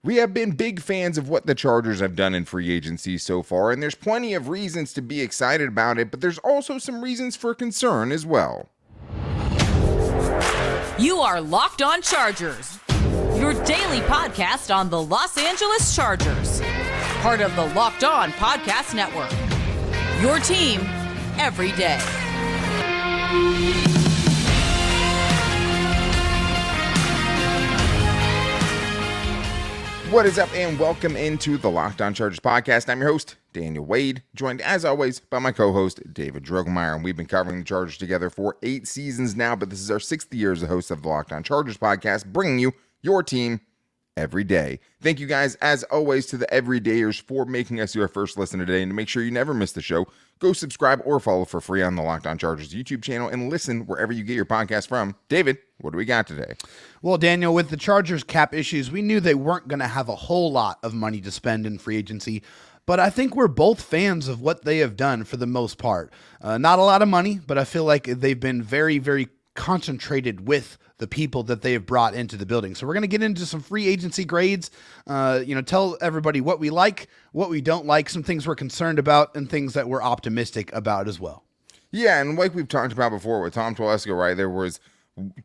We have been big fans of what the Chargers have done in free agency so far, and there's plenty of reasons to be excited about it, but there's also some reasons for concern as well. You are Locked On Chargers, your daily podcast on the Los Angeles Chargers, part of the Locked On Podcast Network, your team every day. What is up, and welcome into the Locked On Chargers podcast. I'm your host, Daniel Wade, joined as always by my co-host, David Drogemeyer, and we've been covering the Chargers together for 8 seasons now, but this is our 6th year as the host of the Locked On Chargers podcast, bringing you your team every day. Thank you guys, as always, to the everydayers for making us your first listen today, and to make sure you never miss the show, go subscribe or follow for free on the Locked On Chargers YouTube channel and listen wherever you get your podcast from. David, what do we got today? Well, Daniel, with the Chargers cap issues, we knew they weren't going to have a whole lot of money to spend in free agency, but I think we're both fans of what they have done for the most part. Not a lot of money, but I feel like they've been very, very concentrated with the people that they have brought into the building. So we're going to get into some free agency grades, tell everybody what we like, what we don't like, some things we're concerned about, and things that we're optimistic about as well. Yeah, and like we've talked about before with Tom Telesco, right, there was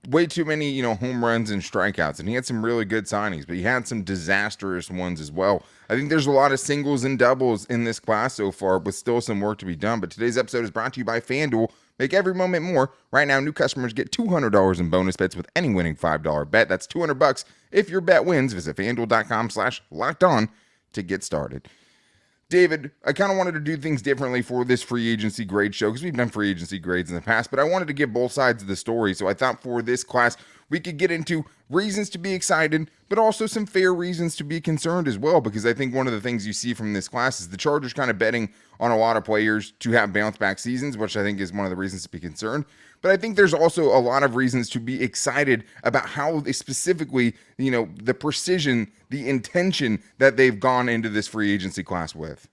way too many, home runs and strikeouts, and he had some really good signings, but he had some disastrous ones as well. I think there's a lot of singles and doubles in this class so far, but still some work to be done. But today's episode is brought to you by FanDuel. Make every moment more. Right now, new customers get $200 in bonus bets with any winning $5 bet. That's $200 if your bet wins. Visit FanDuel.com/lockedon to get started. David, I kind of wanted to do things differently for this free agency grade show because we've done free agency grades in the past, but I wanted to get both sides of the story. So I thought for this class, we could get into reasons to be excited, but also some fair reasons to be concerned as well, because I think one of the things you see from this class is the Chargers kind of betting on a lot of players to have bounce back seasons, which I think is one of the reasons to be concerned. But I think there's also a lot of reasons to be excited about how they specifically, the precision, the intention that they've gone into this free agency class with.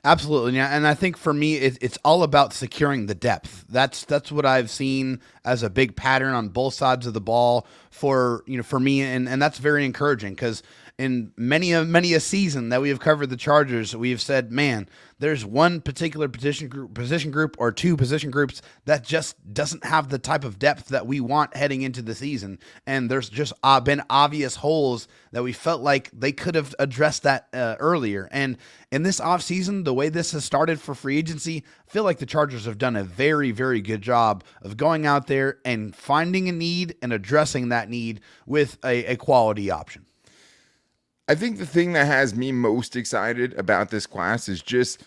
Absolutely, yeah, and I think for me, it's all about securing the depth. That's what I've seen as a big pattern on both sides of the ball for me, and that's very encouraging because in many a season that we have covered the Chargers, we have said, man, there's one particular position group or two position groups that just doesn't have the type of depth that we want heading into the season. And there's just been obvious holes that we felt like they could have addressed that earlier. And in this offseason, the way this has started for free agency, I feel like the Chargers have done a very, very good job of going out there and finding a need and addressing that need with a quality option. I think the thing that has me most excited about this class is just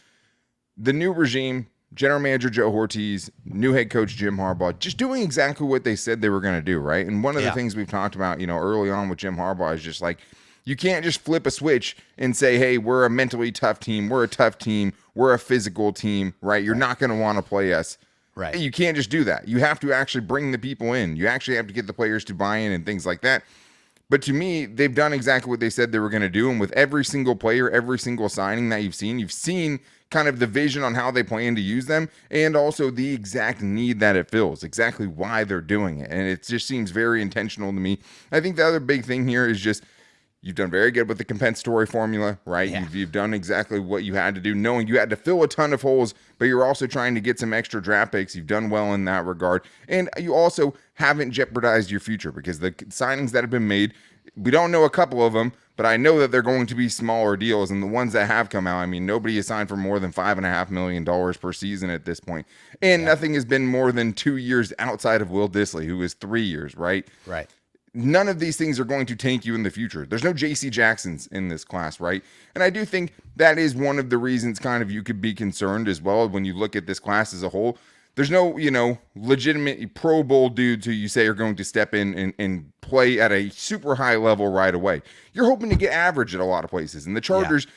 the new regime, general manager Joe Ortiz, new head coach Jim Harbaugh, just doing exactly what they said they were going to do, right? And one of the things we've talked about, early on with Jim Harbaugh is just like, you can't just flip a switch and say, hey, we're a mentally tough team, we're a tough team, we're a physical team, right? You're not going to want to play us. Right. You can't just do that. You have to actually bring the people in. You actually have to get the players to buy in and things like that. But to me, they've done exactly what they said they were going to do. And with every single player, every single signing that you've seen kind of the vision on how they plan to use them and also the exact need that it fills, exactly why they're doing it. And it just seems very intentional to me. I think the other big thing here is just you've done very good with the compensatory formula, right? Yeah. You've done exactly what you had to do, knowing you had to fill a ton of holes, but you're also trying to get some extra draft picks. You've done well in that regard. And you also haven't jeopardized your future because the signings that have been made, we don't know a couple of them, but I know that they're going to be smaller deals. And the ones that have come out, I mean, nobody has signed for more than $5.5 million per season at this point. And nothing has been more than 2 years outside of Will Dissly, who is 3 years, right? Right. None of these things are going to tank you in the future. There's no J.C. Jacksons in this class, right? And I do think that is one of the reasons kind of you could be concerned as well when you look at this class as a whole. There's no, legitimate Pro Bowl dudes who you say are going to step in and play at a super high level right away. You're hoping to get average at a lot of places. And the Chargers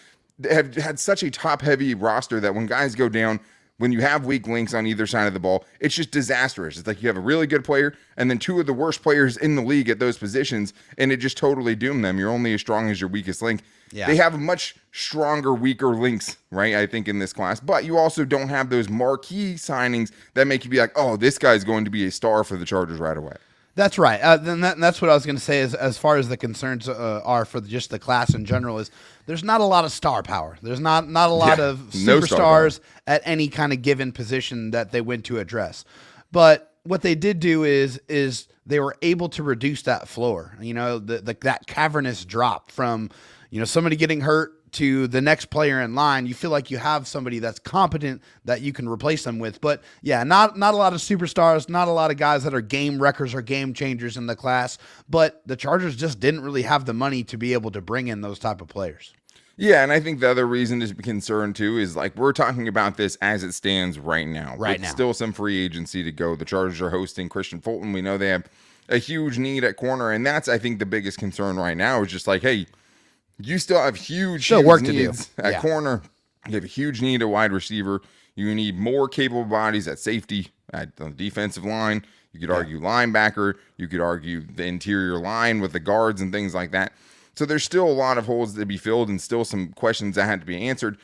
have had such a top-heavy roster that when guys go down, when you have weak links on either side of the ball, it's just disastrous. It's like you have a really good player and then two of the worst players in the league at those positions, and it just totally doomed them. You're only as strong as your weakest link. Yeah. They have much stronger, weaker links, right, I think, in this class. But you also don't have those marquee signings that make you be like, oh, this guy's going to be a star for the Chargers right away. That's right. That's what I was going to say. As far as the concerns are for just the class in general, is there's not a lot of star power. There's not a lot of no superstars at any kind of given position that they went to address. But what they did do is they were able to reduce that floor. You know, that cavernous drop from, you know, somebody getting hurt to the next player in line. You feel like you have somebody that's competent that you can replace them with. But yeah, not a lot of superstars, not a lot of guys that are game wreckers or game changers in the class. But the Chargers just didn't really have the money to be able to bring in those type of players. Yeah, and I think the other reason to be concerned too is like we're talking about this as it stands right now. Right now. Still some free agency to go. The Chargers are hosting Christian Fulton. We know they have a huge need at corner, and that's I think the biggest concern right now is just like, hey, you still have huge work to needs do at corner. You have a huge need at wide receiver. You need more capable bodies at safety, at the defensive line. You could argue linebacker. You could argue the interior line with the guards and things like that. So there's still a lot of holes to be filled and still some questions that had to be answered.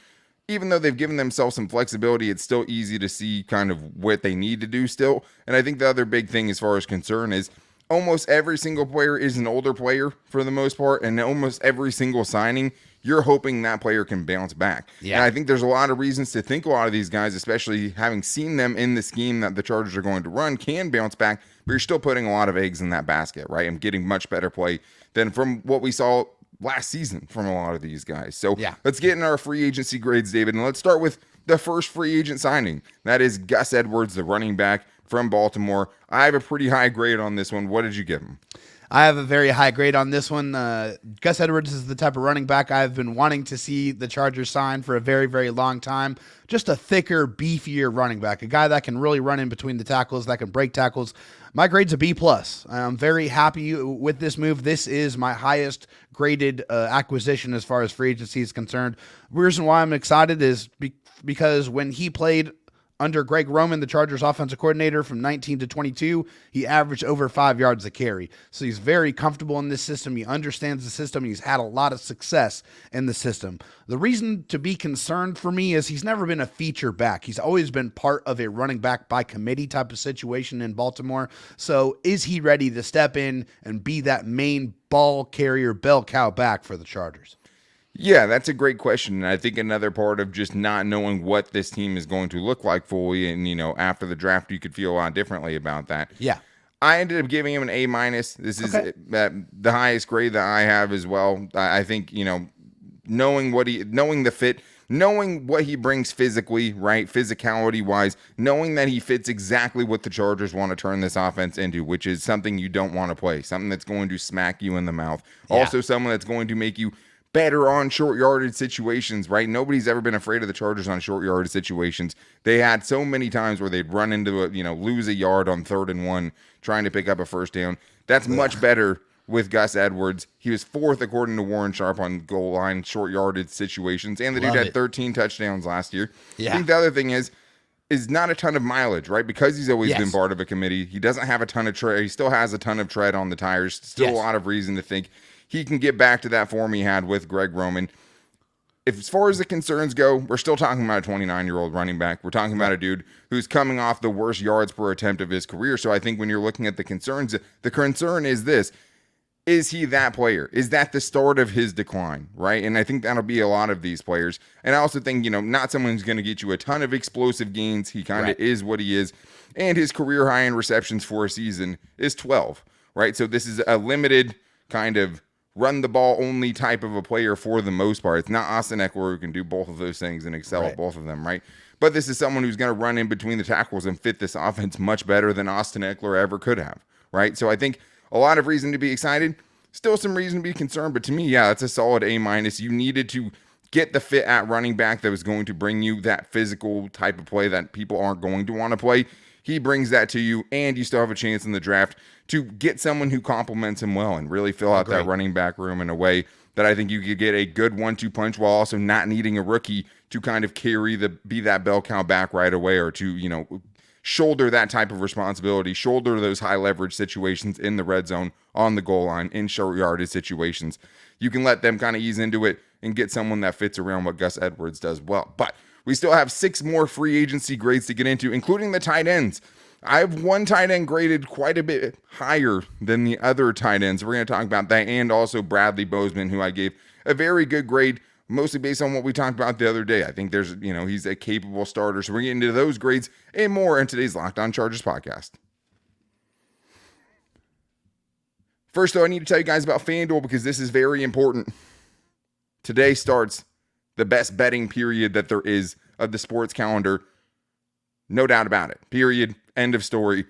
Even though they've given themselves some flexibility, it's still easy to see kind of what they need to do still. And I think the other big thing as far as concern is almost every single player is an older player for the most part, and almost every single signing, you're hoping that player can bounce back. Yeah. And I think there's a lot of reasons to think a lot of these guys, especially having seen them in the scheme that the Chargers are going to run, can bounce back, but you're still putting a lot of eggs in that basket, right? And getting much better play than from what we saw last season from a lot of these guys. So let's get in our free agency grades, David, and let's start with the first free agent signing. That is Gus Edwards, the running back from Baltimore. I have a pretty high grade on this one. What did you give him? I have a very high grade on this one. Gus Edwards is the type of running back I've been wanting to see the Chargers sign for a very, very long time. Just a thicker, beefier running back, a guy that can really run in between the tackles, that can break tackles. My grade's a B+. I'm very happy with this move. This is my highest graded acquisition as far as free agency is concerned. The reason why I'm excited is because when he played under Greg Roman, the Chargers offensive coordinator, from 19 to 22, he averaged over 5 yards a carry. So he's very comfortable in this system. He understands the system. He's had a lot of success in the system. The reason to be concerned for me is he's never been a feature back. He's always been part of a running back by committee type of situation in Baltimore. So is he ready to step in and be that main ball carrier, bell cow back for the Chargers? Yeah, that's a great question. And I think another part of just not knowing what this team is going to look like fully, and, you know, after the draft, you could feel a lot differently about that. Yeah. I ended up giving him an A-. This is the highest grade that I have as well. I think, you know, knowing the fit, knowing what he brings physically, right? Physicality-wise, knowing that he fits exactly what the Chargers want to turn this offense into, which is something you don't want to play, something that's going to smack you in the mouth. Yeah. Also, someone that's going to make you better on short yardage situations, right? Nobody's ever been afraid of the Chargers on short yardage situations. They had so many times where they'd run into lose a yard on 3rd and 1 trying to pick up a first down. That's much better with Gus Edwards. He was 4th according to Warren Sharp on goal line short yardage situations, and the dude had 13 touchdowns last year. Yeah. I think the other thing is not a ton of mileage, right? Because he's always been part of a committee. He doesn't have a ton of tread. He still has a ton of tread on the tires. Still a lot of reason to think he can get back to that form he had with Greg Roman. As far as the concerns go, we're still talking about a 29-year-old running back. We're talking about a dude who's coming off the worst yards per attempt of his career. So I think when you're looking at the concerns, the concern is this. Is he that player? Is that the start of his decline, right? And I think that'll be a lot of these players. And I also think, not someone who's going to get you a ton of explosive gains. He kind of is what he is. And his career high in receptions for a season is 12, right? So this is a limited kind of run the ball only type of a player for the most part. It's not Austin Eckler who can do both of those things and excel at both of them, right? But this is someone who's going to run in between the tackles and fit this offense much better than Austin Eckler ever could have, right? So I think a lot of reason to be excited, still some reason to be concerned, but to me, it's a solid A-. You needed to get the fit at running back that was going to bring you that physical type of play that people aren't going to want to play. He brings that to you, and you still have a chance in the draft to get someone who complements him well and really fill out that running back room in a way that I think you could get a good 1-2 punch while also not needing a rookie to kind of be that bell cow back right away, or to, shoulder that type of responsibility, shoulder those high leverage situations in the red zone, on the goal line, in short yardage situations. You can let them kind of ease into it and get someone that fits around what Gus Edwards does well. But we still have 6 more free agency grades to get into, including the tight ends. I have one tight end graded quite a bit higher than the other tight ends. We're going to talk about that, and also Bradley Bozeman, who I gave a very good grade, mostly based on what we talked about the other day. I think there's, he's a capable starter. So we're getting into those grades and more in today's Locked On Chargers podcast. First, though, I need to tell you guys about FanDuel because this is very important. Today starts the best betting period that there is of the sports calendar. No doubt about it. Period. End of story.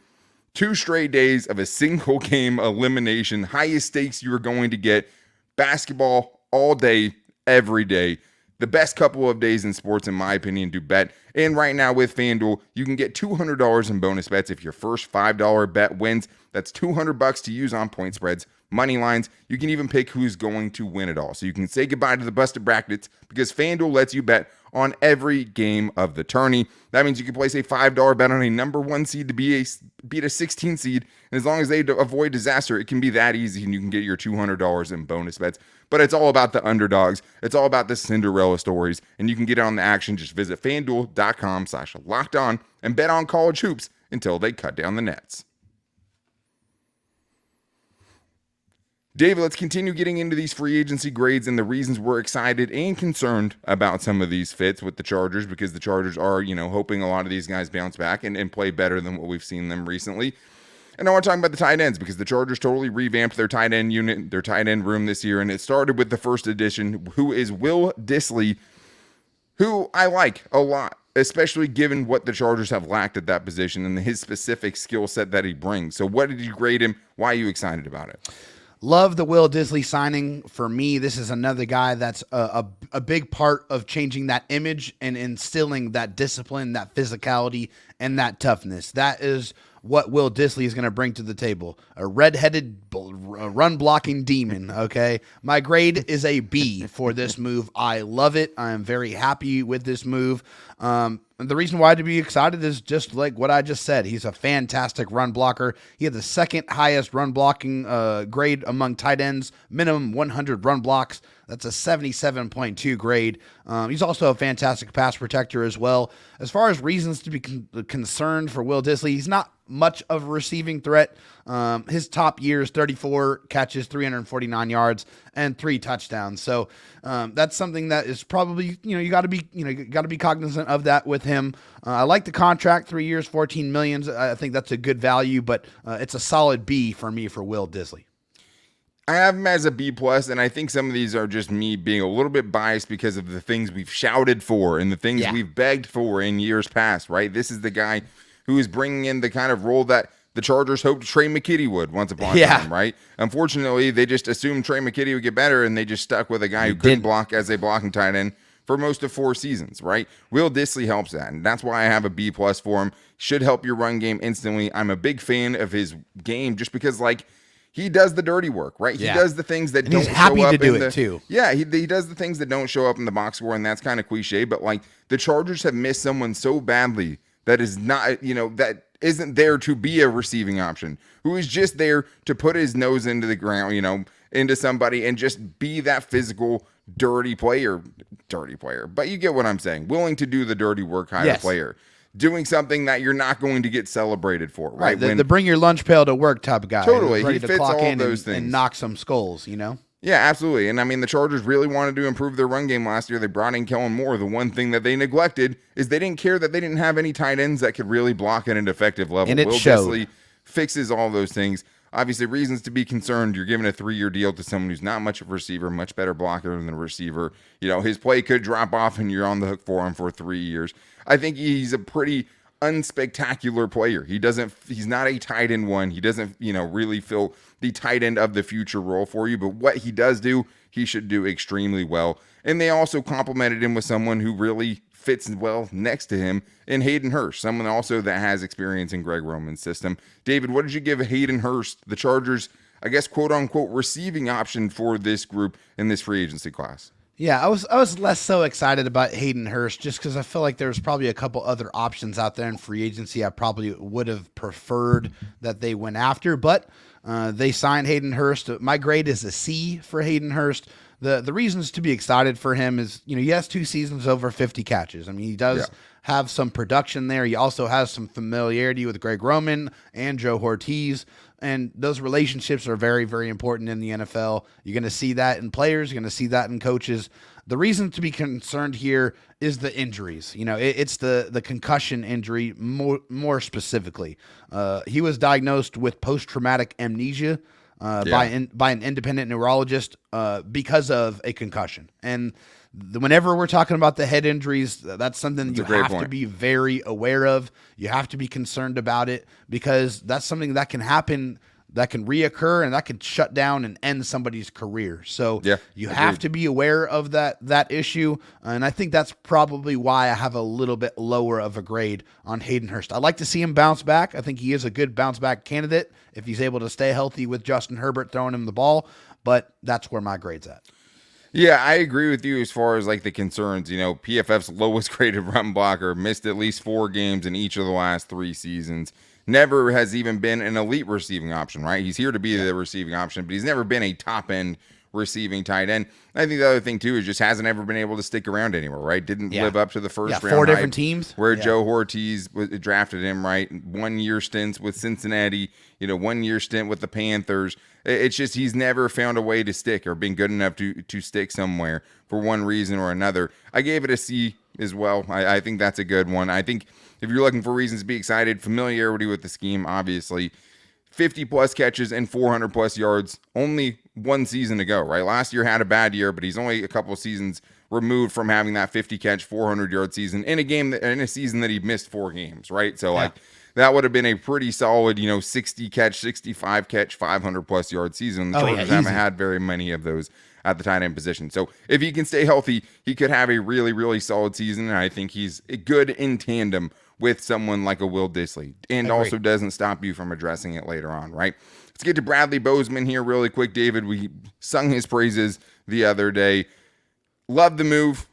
2 straight days of a single game elimination. Highest stakes you are going to get. Basketball all day, every day. The best couple of days in sports, in my opinion, to bet. And right now with FanDuel, you can get $200 in bonus bets if your first $5 bet wins. That's $200 to use on point spreads, money lines. You can even pick who's going to win it all. So you can say goodbye to the busted brackets because FanDuel lets you bet on every game of the tourney. That means you can place a $5 bet on a number 1 seed to beat a 16 seed. And as long as they avoid disaster, it can be that easy and you can get your $200 in bonus bets. But it's all about the underdogs. It's all about the Cinderella stories. And you can get on the action. Just visit FanDuel.com/lockedon and bet on college hoops until they cut down the nets. David, let's continue getting into these free agency grades and the reasons we're excited and concerned about some of these fits with the Chargers, because the Chargers are, hoping a lot of these guys bounce back and play better than what we've seen them recently. And I want to talk about the tight ends because the Chargers totally revamped their tight end unit, their tight end room this year, and it started with the first addition, who is Will Dissly, who I like a lot, especially given what the Chargers have lacked at that position and his specific skill set that he brings. So what did you grade him? Why are you excited about it? Love the Will Dissly signing. For me, this is another guy that's a big part of changing that image and instilling that discipline, that physicality, and that toughness. That is what Will Dissly is going to bring to the table. A red-headed run-blocking demon, okay? My grade is a B for this move. I love it. I am very happy with this move. And the reason why to be excited is just like what I just said. He's a fantastic run blocker. He had the second highest run blocking grade among tight ends, minimum 100 run blocks. That's a 77.2 grade. He's also a fantastic pass protector as well. As far as reasons to be concerned for Will Dissly, he's not much of a receiving threat. His top years, 34 catches, 349 yards, and 3 touchdowns. So that's something that is probably, you got to be cognizant of that with him. I like the contract, 3 years, $14 million. I think that's a good value, but it's a solid B for me for Will Dissly. I have him as a B+, and I think some of these are just me being a little bit biased because of the things we've shouted for and the things we've begged for in years past, right? This is the guy who is bringing in the kind of role that the Chargers hoped Trey McKitty would once upon a time, right? Unfortunately, they just assumed Trey McKitty would get better, and they just stuck with a guy who couldn't block as a blocking tight end for most of 4 seasons, right? Will Dissly helps that, and that's why I have a B+ for him. Should help your run game instantly. I'm a big fan of his game just because, he does the dirty work, right? Yeah. He does the things that don't show up. He's happy to do it too. Yeah, he does the things that don't show up in the box score, and that's kind of cliche. But the Chargers have missed someone so badly that is not, that isn't there to be a receiving option, who is just there to put his nose into the ground, into somebody and just be that physical, dirty player. But you get what I'm saying. Willing to do the dirty work kind of player. Doing something that you're not going to get celebrated for, right? The bring your lunch pail to work type of guy. Totally. Ready he to fits clock all in those things. And knock some skulls, Yeah, absolutely. And the Chargers really wanted to improve their run game last year. They brought in Kellen Moore. The one thing that they neglected is they didn't care that they didn't have any tight ends that could really block at an effective level. And it Will showed. Dissly fixes all those things. Obviously, reasons to be concerned. You're giving a 3-year deal to someone who's not much of a receiver, much better blocker than a receiver. His play could drop off and you're on the hook for him for 3 years. I think he's a pretty unspectacular player. He's not a tight end one. He doesn't, really fill the tight end of the future role for you, but what he does do, he should do extremely well. And they also complimented him with someone who really fits well next to him in Hayden Hurst, someone also that has experience in Greg Roman's system. David, what did you give Hayden Hurst, the Chargers, I guess, quote unquote, receiving option for this group in this free agency class? Yeah, I was less so excited about Hayden Hurst just because I feel like there's probably a couple other options out there in free agency I probably would have preferred that they went after, but they signed Hayden Hurst. My grade is a C for Hayden Hurst. The reasons to be excited for him is, he has 2 seasons over 50 catches. He does have some production there. He also has some familiarity with Greg Roman and Joe Ortiz. And those relationships are very, very important in the NFL. You're going to see that in players. You're going to see that in coaches. The reason to be concerned here is the injuries. It's the concussion injury more specifically. He was diagnosed with post-traumatic amnesia by an independent neurologist because of a concussion. And whenever we're talking about the head injuries, that's something that you have to be very aware of. You have to be concerned about it because that's something that can happen, that can reoccur, and that can shut down and end somebody's career. So you have to be aware of that issue. And I think that's probably why I have a little bit lower of a grade on Hayden Hurst. I'd like to see him bounce back. I think he is a good bounce back candidate if he's able to stay healthy with Justin Herbert throwing him the ball. But that's where my grade's at. Yeah, I agree with you as far as like the concerns. PFF's lowest graded run blocker, missed at least 4 games in each of the last 3 seasons. Never has even been an elite receiving option, right? He's here to be the receiving option, but he's never been a top-end receiving tight end. I think the other thing, too, is just hasn't ever been able to stick around anywhere, right? Didn't live up to the first round 4 different teams. Where Joe Ortiz drafted him, right? 1-year stints with Cincinnati, 1-year stint with the Panthers. It's just he's never found a way to stick or been good enough to stick somewhere for one reason or another. I gave it a C as well. I think that's a good one. I think if you're looking for reasons to be excited, familiarity with the scheme, obviously. 50-plus catches and 400-plus yards only 1 season ago, right? Last year had a bad year, but he's only a couple of seasons removed from having that 50-catch, 400-yard season in a season that he missed 4 games, right? So, that would have been a pretty solid, 60-catch, 65-catch, 500-plus yard season. The Chargers haven't had very many of those at the tight end position. So if he can stay healthy, he could have a really, really solid season, and I think he's good in tandem with someone like a Will Dissly, and also doesn't stop you from addressing it later on, right? Let's get to Bradley Bozeman here really quick, David. We sung his praises the other day. Love the move.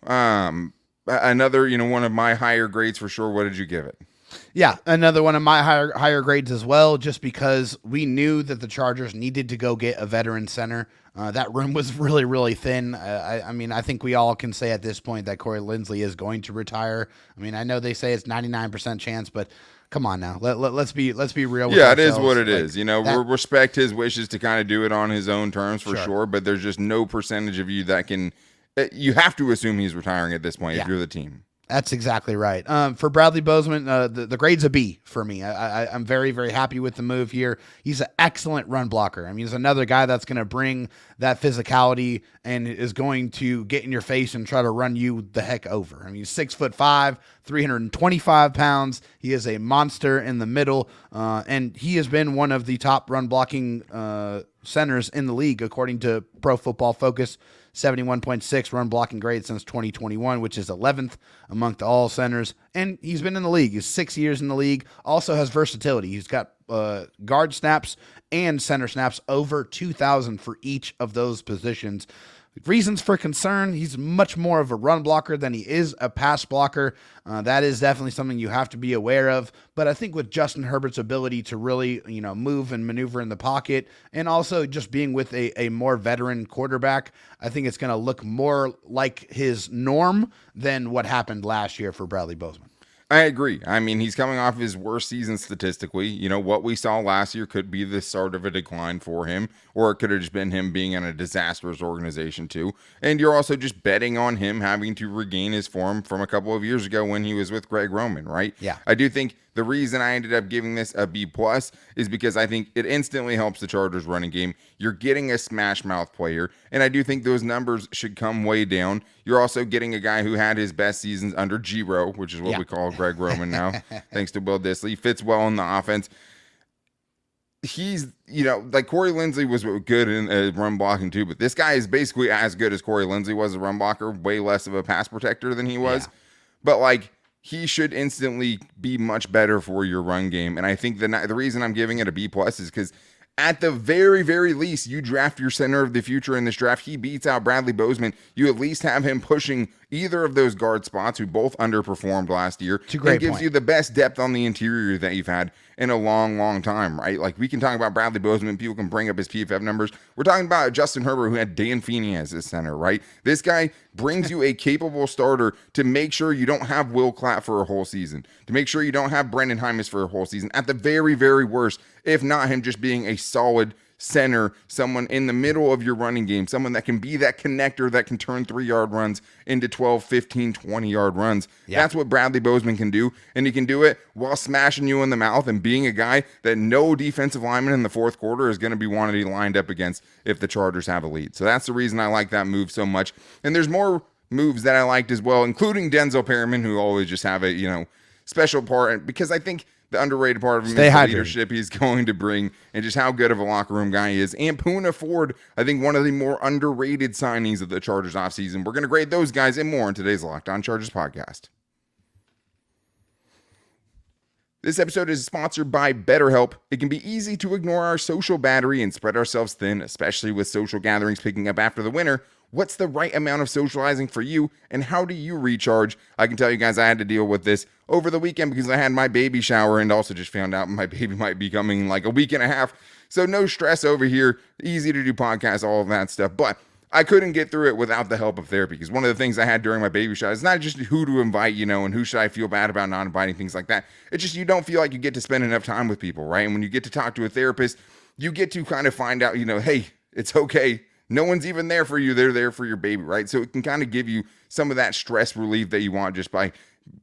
Another, one of my higher grades for sure. What did you give it? Yeah, another one of my higher grades as well, just because we knew that the Chargers needed to go get a veteran center. That room was really, really thin. I think we all can say at this point that Corey Linsley is going to retire. I know they say it's 99% chance, but come on now. Let's be real with ourselves. It is what it is. We respect his wishes to kind of do it on his own terms for sure, but there's just no percentage of you that can – you have to assume he's retiring at this point if you're the team. That's exactly right. For Bradley Bozeman, the grade's a B for me. I'm very, very happy with the move here. He's an excellent run blocker. He's another guy that's going to bring that physicality and is going to get in your face and try to run you the heck over. He's 6'5", 325 pounds. He is a monster in the middle, and he has been one of the top run blocking centers in the league, according to Pro Football Focus. 71.6 run blocking grade since 2021, which is 11th amongst all centers. And he's been in the league. He's 6 years in the league. Also has versatility. He's got guard snaps and center snaps, over 2,000 for each of those positions. Reasons for concern: he's much more of a run blocker than he is a pass blocker. That is definitely something you have to be aware of. But I think with Justin Herbert's ability to really, move and maneuver in the pocket, and also just being with a more veteran quarterback, I think it's going to look more like his norm than what happened last year for Bradley Bozeman. I agree. He's coming off his worst season statistically. What we saw last year could be the start of a decline for him, or it could have just been him being in a disastrous organization too. And you're also just betting on him having to regain his form from a couple of years ago when he was with Greg Roman, right? Yeah. I do think the reason I ended up giving this a B+ is because I think it instantly helps the Chargers running game. You're getting a smash mouth player, and I do think those numbers should come way down. You're also getting a guy who had his best seasons under G-Ro, which is what we call Greg Roman now, thanks to Will Dissly. Fits well in the offense. He's, like Corey Linsley was good in run blocking too, but this guy is basically as good as Corey Linsley was a run blocker, way less of a pass protector than he was. Yeah. But he should instantly be much better for your run game. And I think the reason I'm giving it a B+ is because at the very, very least, you draft your center of the future in this draft. He beats out Bradley Bozeman. You at least have him pushing either of those guard spots who both underperformed last year. It's a great and gives point. you the best depth on the interior that you've had in a long, long time, right? Like we can talk about Bradley Bozeman. People can bring up his PFF numbers. We're talking about Justin Herbert, who had Dan Feeney as his center, right? This guy brings you a capable starter to make sure you don't have Will Clapp for a whole season, to make sure you don't have Brendan Hymas for a whole season. At the very, very worst, if not him just being a solid center, someone in the middle of your running game, someone that can be that connector that can turn 3-yard runs into 12, 15, 20-yard runs. Yeah. That's what Bradley Bozeman can do, and he can do it while smashing you in the mouth and being a guy that no defensive lineman in the fourth quarter is going to be wanting to be lined up against if the Chargers have a lead. So that's the reason I like that move so much. And there's more moves that I liked as well, including Denzel Perryman, who always just have a, special part, because I think the underrated part of him is the leadership he's going to bring and just how good of a locker room guy he is. And Poona Ford, I think one of the more underrated signings of the Chargers offseason. We're going to grade those guys and more in today's Locked On Chargers podcast. This episode is sponsored by BetterHelp. It can be easy to ignore our social battery and spread ourselves thin, especially with social gatherings picking up after the winter. What's the right amount of socializing for you, and how do you recharge? I can tell you guys I had to deal with this over the weekend because I had my baby shower and also just found out my baby might be coming in like a week and a half. So no stress over here. Easy to do podcasts, all of that stuff. But I couldn't get through it without the help of therapy, because one of the things I had during my baby shower is not just who to invite, and who should I feel bad about not inviting, things like that. It's just you don't feel like you get to spend enough time with people, right? And when you get to talk to a therapist, you get to kind of find out, hey, it's okay. No one's even there for you. They're there for your baby, right? So it can kind of give you some of that stress relief that you want just by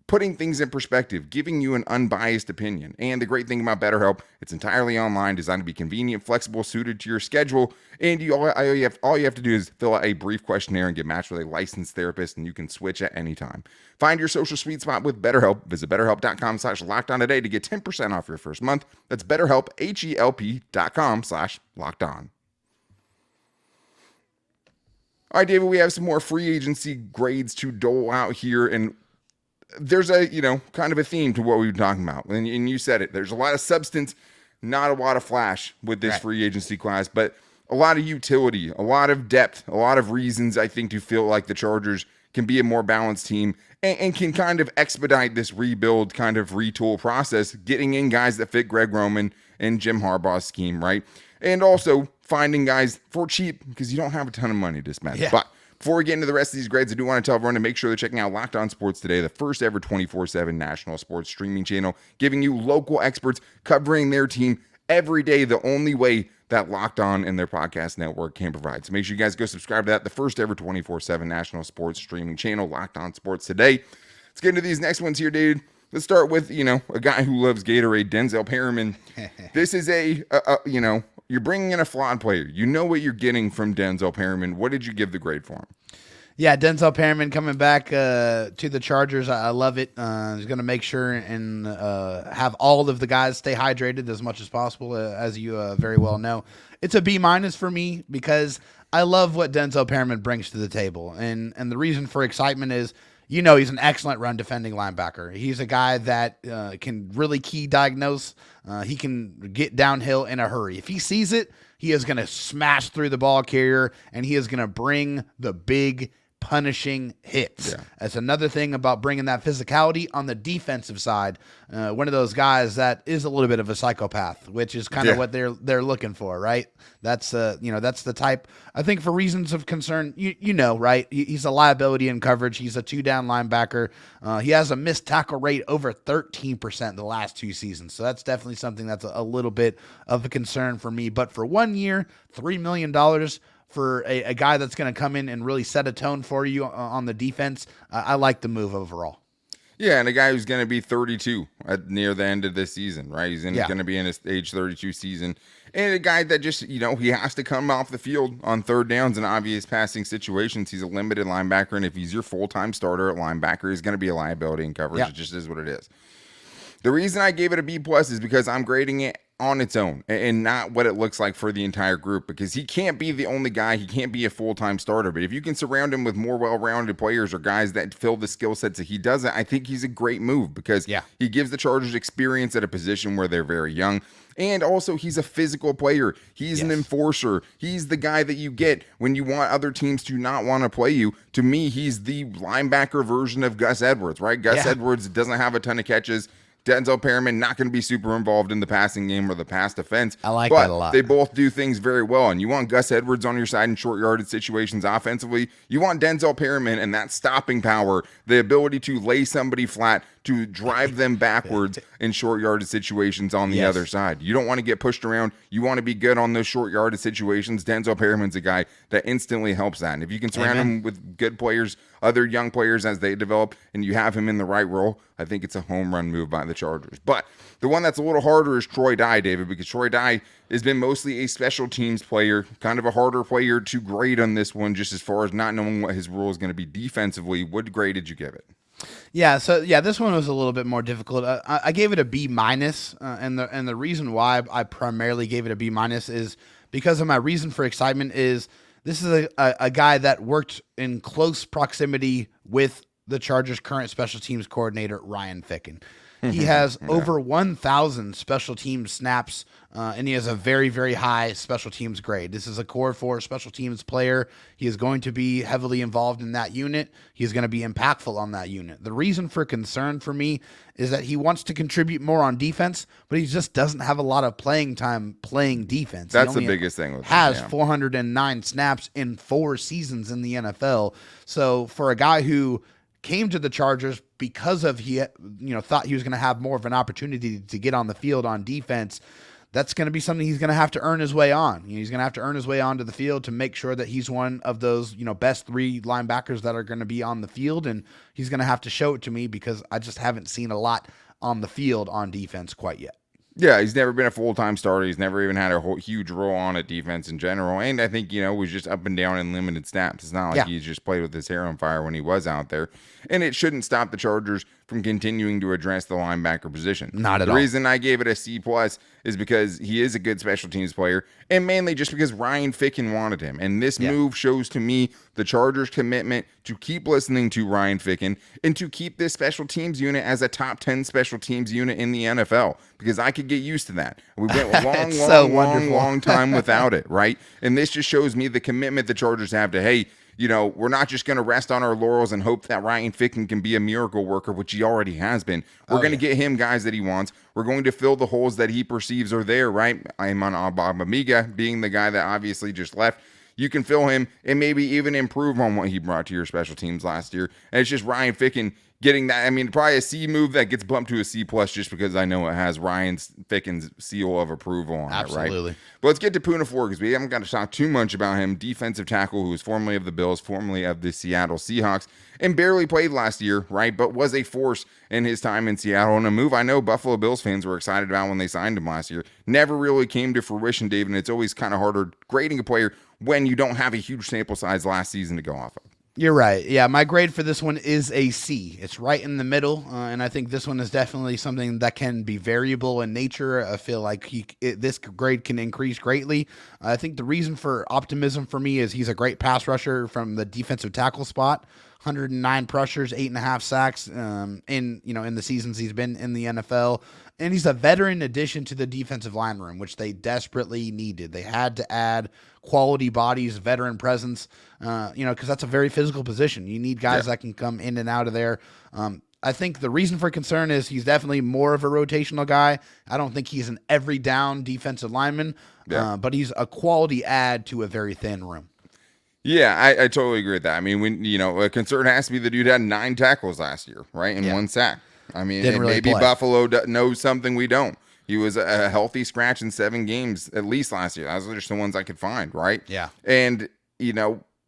putting things in perspective, giving you an unbiased opinion. And the great thing about BetterHelp, it's entirely online, designed to be convenient, flexible, suited to your schedule. And all you have to do is fill out a brief questionnaire and get matched with a licensed therapist, and you can switch at any time. Find your social sweet spot with BetterHelp. Visit BetterHelp.com/LockedOn today to get 10% off your first month. That's BetterHelp, HELP.com/LockedOn. All right, David, we have some more free agency grades to dole out here, and there's a, kind of a theme to what we've been talking about. And you said it. There's a lot of substance, not a lot of flash with this free agency class, but a lot of utility, a lot of depth, a lot of reasons, I think, to feel like the Chargers can be a more balanced team and can kind of expedite this rebuild, kind of retool process, getting in guys that fit Greg Roman and Jim Harbaugh's scheme, right? And also finding guys for cheap because you don't have a ton of money to spend. Yeah. But before we get into the rest of these grades, I do want to tell everyone to make sure they're checking out Locked On Sports Today, the first ever 24/7 national sports streaming channel, giving you local experts covering their team every day, the only way that Locked On and their podcast network can provide. So make sure you guys go subscribe to that, the first ever 24/7 national sports streaming channel, Locked On Sports Today. Let's get into these next ones here, dude. Let's start with, a guy who loves Gatorade, Denzel Perryman. This is you're bringing in a flawed player. You know what you're getting from Denzel Perryman. What did you give the grade for him? Yeah, Denzel Perryman coming back to the Chargers. I love it. He's going to make sure and have all of the guys stay hydrated as much as possible, as you very well know. It's a B- for me because I love what Denzel Perryman brings to the table. And the reason for excitement is, he's an excellent run defending linebacker. He's a guy that can really key diagnose. He can get downhill in a hurry. If he sees it, he is going to smash through the ball carrier, and he is going to bring the big punishing hits. Yeah. That's another thing about bringing that physicality on the defensive side. One of those guys that is a little bit of a psychopath, which is kind of what they're looking for, right? That's that's the type. I think for reasons of concern, right? He's a liability in coverage. He's a 2-down linebacker. He has a missed tackle rate over 13% the last 2 seasons. So that's definitely something that's a little bit of a concern for me. But for 1 year, $3 million for a guy that's going to come in and really set a tone for you on the defense, I like the move overall. Yeah, and a guy who's going to be 32 near the end of this season, right? He's going to be in his age 32 season. And a guy that just, he has to come off the field on third downs and obvious passing situations. He's a limited linebacker, and if he's your full-time starter at linebacker, he's going to be a liability in coverage. Yeah. It just is what it is. The reason I gave it a B+ is because I'm grading it on its own and not what it looks like for the entire group, because he can't be the only guy. He can't be a full-time starter. But if you can surround him with more well-rounded players or guys that fill the skill sets that he doesn't, I think he's a great move, because he gives the Chargers experience at a position where they're very young. And also, he's a physical player. He's an enforcer. He's the guy that you get when you want other teams to not want to play you. To me, he's the linebacker version of Gus Edwards, right? Gus Edwards doesn't have a ton of catches. Denzel Perryman not going to be super involved in the passing game or the pass defense. I like that a lot. They both do things very well. And you want Gus Edwards on your side in short yardage situations offensively. You want Denzel Perryman and that stopping power, the ability to lay somebody flat, to drive them backwards in short yardage situations on the other side. You don't want to get pushed around. You want to be good on those short yardage situations. Denzel Perryman's a guy that instantly helps that. And if you can surround him with good players, other young players as they develop, and you have him in the right role, I think it's a home run move by the Chargers. But the one that's a little harder is Troy Dye, David, because Troy Dye has been mostly a special teams player, kind of a harder player to grade on this one, just as far as not knowing what his role is going to be defensively. What grade did you give it? Yeah, so this one was a little bit more difficult. I gave it a B minus, and the reason why I primarily gave it a B minus is because of my reason for excitement is this is a guy that worked in close proximity with the Chargers' current special teams coordinator, Ryan Ficken. He has over 1,000 special teams snaps, and he has a very, very high special teams grade. This is a core 4 special teams player. He is going to be heavily involved in that unit. He's going to be impactful on that unit. The reason for concern for me is that he wants to contribute more on defense, but he just doesn't have a lot of playing time playing defense. That's the biggest thing with him. Has 409 snaps in 4 seasons in the NFL. So for a guy who came to the Chargers because of thought he was going to have more of an opportunity to get on the field on defense, that's going to be something he's going to have to earn his way on. He's going to have to earn his way onto the field to make sure that he's one of those best 3 linebackers that are going to be on the field, and he's going to have to show it to me because I just haven't seen a lot on the field on defense quite yet. Yeah, he's never been a full-time starter. He's never even had a huge role on a defense in general. And I think, was just up and down in limited snaps. It's not like he's just played with his hair on fire when he was out there. And it shouldn't stop the Chargers from continuing to address the linebacker position. Not at all. The reason I gave it a C+ is because he is a good special teams player, and mainly just because Ryan Ficken wanted him. And this move shows to me the Chargers' commitment to keep listening to Ryan Ficken and to keep this special teams unit as a top 10 special teams unit in the NFL, because I could get used to that. We went a long time without it, right? And this just shows me the commitment the Chargers have to, hey, we're not just going to rest on our laurels and hope that Ryan Ficken can be a miracle worker, which he already has been. We're going to get him guys that he wants. We're going to fill the holes that he perceives are there, right? Ayman Ababamiga being the guy that obviously just left. You can fill him and maybe even improve on what he brought to your special teams last year. And it's just Ryan Ficken getting that. I mean, probably a C move that gets bumped to a C+ just because I know it has Ryan Ficken's seal of approval on it, right? But let's get to Poona Ford, because we haven't got to talk too much about him. Defensive tackle who was formerly of the Bills, formerly of the Seattle Seahawks, and barely played last year, right? But was a force in his time in Seattle, and a move I know Buffalo Bills fans were excited about when they signed him last year. Never really came to fruition, David, and it's always kind of harder grading a player when you don't have a huge sample size last season to go off of. You're right. Yeah, my grade for this one is a C. It's right in the middle, and I think this one is definitely something that can be variable in nature. I feel like this grade can increase greatly. I think the reason for optimism for me is he's a great pass rusher from the defensive tackle spot. 109 pressures, 8.5 sacks in the seasons he's been in the NFL. And he's a veteran addition to the defensive line room, which they desperately needed. They had to add quality bodies, veteran presence, because that's a very physical position. You need guys that can come in and out of there. I think the reason for concern is he's definitely more of a rotational guy. I don't think he's an every down defensive lineman, but he's a quality add to a very thin room. Yeah, I totally agree with that. I mean, when a concern has to be the dude had 9 tackles last year, right, and 1 sack. I mean, maybe Buffalo knows something we don't. He was a healthy scratch in 7 games at least last year. Those are just the ones I could find, right? Yeah. And,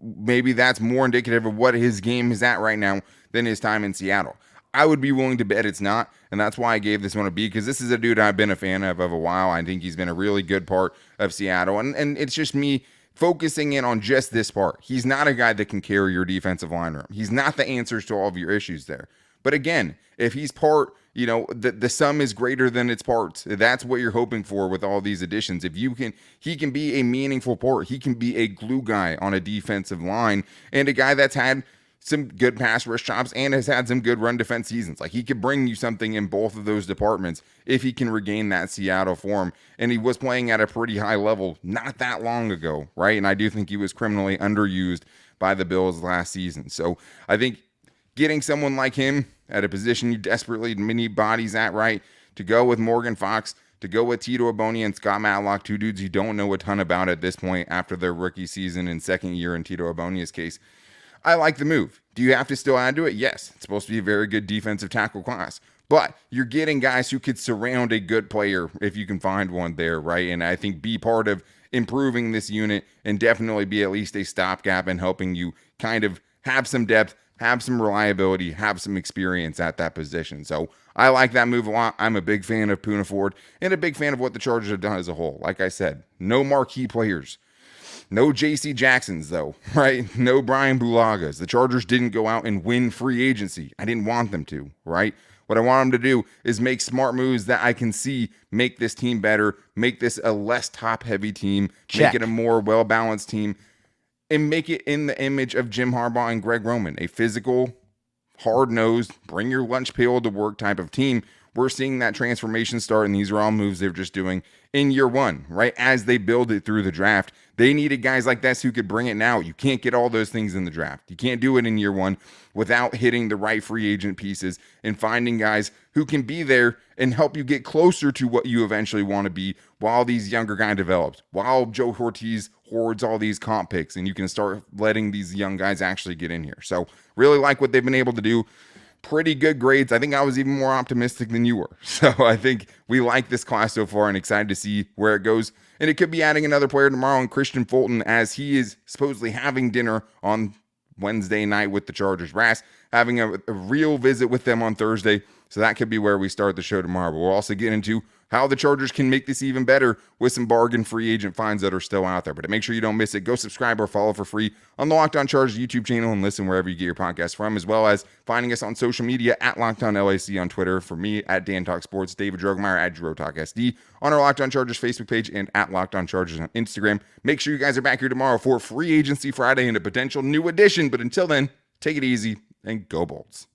maybe that's more indicative of what his game is at right now than his time in Seattle. I would be willing to bet it's not, and that's why I gave this one a B, because this is a dude I've been a fan of a while. I think he's been a really good part of Seattle, and it's just me focusing in on just this part. He's not a guy that can carry your defensive line room. He's not the answers to all of your issues there. But again, if he's part, the sum is greater than its parts. That's what you're hoping for with all these additions. If he can be a meaningful part. He can be a glue guy on a defensive line and a guy that's had some good pass rush chops and has had some good run defense seasons. Like, he could bring you something in both of those departments if he can regain that Seattle form. And he was playing at a pretty high level not that long ago, right? And I do think he was criminally underused by the Bills last season. So I think getting someone like him at a position you desperately need bodies at, right, to go with Morgan Fox, to go with Tito Abonia and Scott Matlock, two dudes you don't know a ton about at this point after their rookie season and second year in Tito Abonia's case. I like the move. Do you have to still add to it? Yes. It's supposed to be a very good defensive tackle class. But you're getting guys who could surround a good player if you can find one there, right? And I think be part of improving this unit and definitely be at least a stopgap and helping you kind of have some depth, have some reliability, have some experience at that position. So I like that move a lot. I'm a big fan of Poona Ford and a big fan of what the Chargers have done as a whole. Like I said, no marquee players. No J.C. Jacksons, though, right? No Brian Bulagas. The Chargers didn't go out and win free agency. I didn't want them to, right? What I want them to do is make smart moves that I can see make this team better, make this a less top-heavy team, Check. make it a more well-balanced team, and make it in the image of Jim Harbaugh and Greg Roman, a physical, hard-nosed, bring your lunch pail to work type of team. We're seeing that transformation start, and these are all moves they're just doing in year one, right? As they build it through the draft. They needed guys like this who could bring it now. You can't get all those things in the draft. You can't do it in year one without hitting the right free agent pieces and finding guys who can be there and help you get closer to what you eventually want to be while these younger guys develops, while Joe Ortiz hoards all these comp picks, and you can start letting these young guys actually get in here. So really like what they've been able to do. Pretty good grades. I think I was even more optimistic than you were. So I think we like this class so far and excited to see where it goes. And it could be adding another player tomorrow in Christian Fulton, as he is supposedly having dinner on Wednesday night with the Chargers brass, having a real visit with them on Thursday. So that could be where we start the show tomorrow. But we'll also get into how the Chargers can make this even better with some bargain free agent finds that are still out there. But to make sure you don't miss it, go subscribe or follow for free on the Locked On Chargers YouTube channel and listen wherever you get your podcast from, as well as finding us on social media at Locked On LAC on Twitter. For me, at Dan Talk Sports, David Drogemeyer at Drew Talk SD on our Locked On Chargers Facebook page and at Locked On Chargers on Instagram. Make sure you guys are back here tomorrow for Free Agency Friday and a potential new addition. But until then, take it easy and go Bolts.